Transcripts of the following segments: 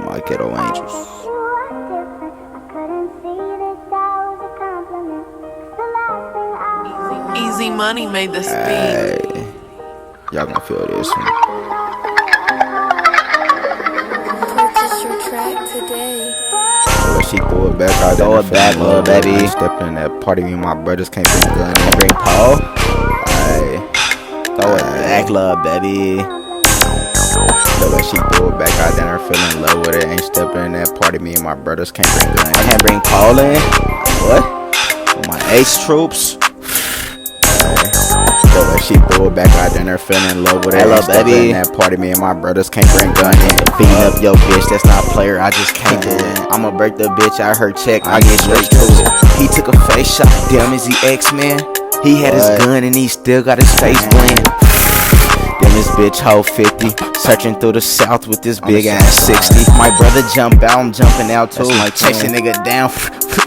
my ghetto angels. Easy Money made this beat. Hey, y'all gonna feel this one. Purchase your track today. But she threw it back out there. Throw it back, little baby. Stepping in that party, me and my brothers can't bring gun. Can't bring Paul. Hey, Throw it back, little baby. the way she threw it back out there, feeling in love with it. Ain't stepping in that party, me and my brothers can't bring gun. I can't bring Paul in. What? With my ace troops. The way she threw it back out there, feeling in love with it. Hey, little baby. In that party, me and my brothers can't bring gun in. Beating up your bitch, that's not a player, I just can't do it. I'ma break the bitch, I heard check, I get straight to it. He took a face shot, damn, is he X-Man? He had his gun and he still got his face blend. Then this bitch hold 50, searching through the south with this big ass 60. My brother jump out, I'm jumping out too. Chase a nigga down,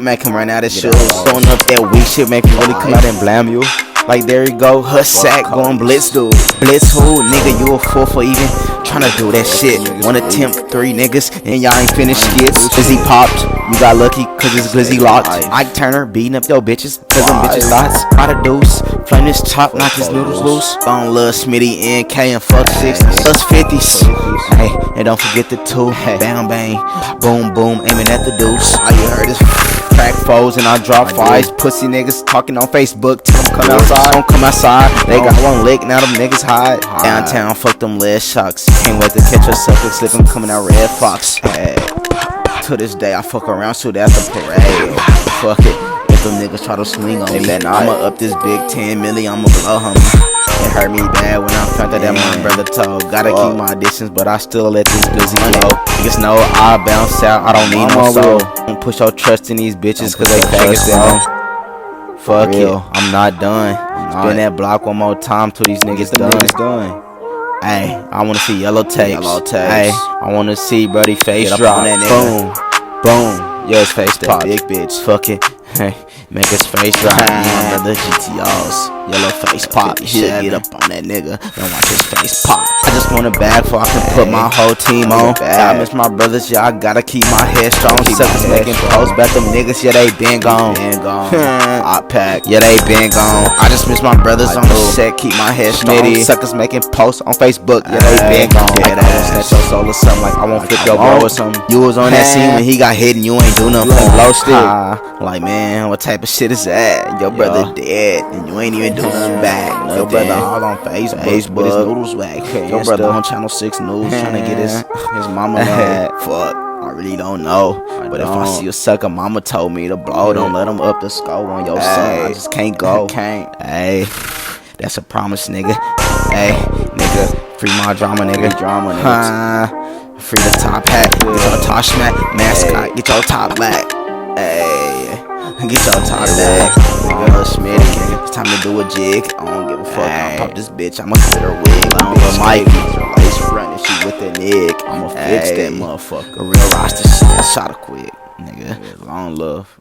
make him run out of shoes. Throwing up that weak shit, make me really come out and blam you. Like there you go, her sack going blitz dude. Blitz who? Nigga, you a fool for even tryna do that shit. One attempt, 3 niggas, and y'all ain't finished skits. Glizzy popped, you got lucky cause it's glizzy locked. Ike Turner beating up your bitches cause them bitches lots. Got a deuce, flame this top, knock his noodles loose. On Lil Smitty, NK, and fuck 60s. Plus 50s, hey, and don't forget the 2. Bang bang, boom boom, aiming at the deuce. All you heard is crack foes and I drop fives. Pussy niggas talking on Facebook, tell them come outside. Don't come outside, they got one lick, now them niggas hide. Downtown, fuck them lead sharks. Can't wait to catch a sucker slipping, coming out Red Fox. Hey. To this day, I fuck around, shoot at the parade. Fuck it, if them niggas try to swing on me, I'ma up this big 10 milli, I'ma blow homie. It hurt me bad when I found out that my brother told. Gotta keep my distance, but I still let this glizzy blow. Niggas know I bounce out, I don't need no soul. Don't push your trust in these bitches cause they faggots down. Fuck it, I'm not done. Spin that block one more time till these niggas done. Hey, I wanna see yellow tapes. Hey, I wanna see Brody face drop. Boom, boom, yo his face that big bitch. Fuck it, hey, make his face drop. My brother GTRs. Yellow face pop, you should get up on that nigga and watch his face pop. I just want a bag so I can put my whole team on. I miss my brothers, yeah, I gotta keep my head strong. Suckers making posts about them niggas, yeah, they been gone. I pack, yeah, they been gone. I just miss my brothers on the set, keep my head strong. Suckers making posts on Facebook, yeah, they been gone. Like I won't snatch your soul or something, like I won't flip your bro or something. You was on that scene when he got hit and you ain't do nothing but blow stick. Like, man, what type of shit is that? Your brother dead and you ain't even do nothing back. Your brother all on Facebook with his noodles whack. Your brother on Channel 6 News trying to get his mama mad. Fuck, I really don't know. But if I see a sucker, mama told me to blow. Don't let him up the score on your son. I just can't go. Hey, that's a promise, nigga. Hey, nigga, free my drama, nigga. Free the top hat, get your top smack, mascot, get your top back. Hey, get your top back, nigga. Smitty, it's time to do a jig. I don't give a fuck. I'll pop this bitch, I'ma split her wig. I don't give a mic. Lace front if she with that nigga. I'ma fix that motherfucker. Real roster shit, shot her quick, nigga. Long love.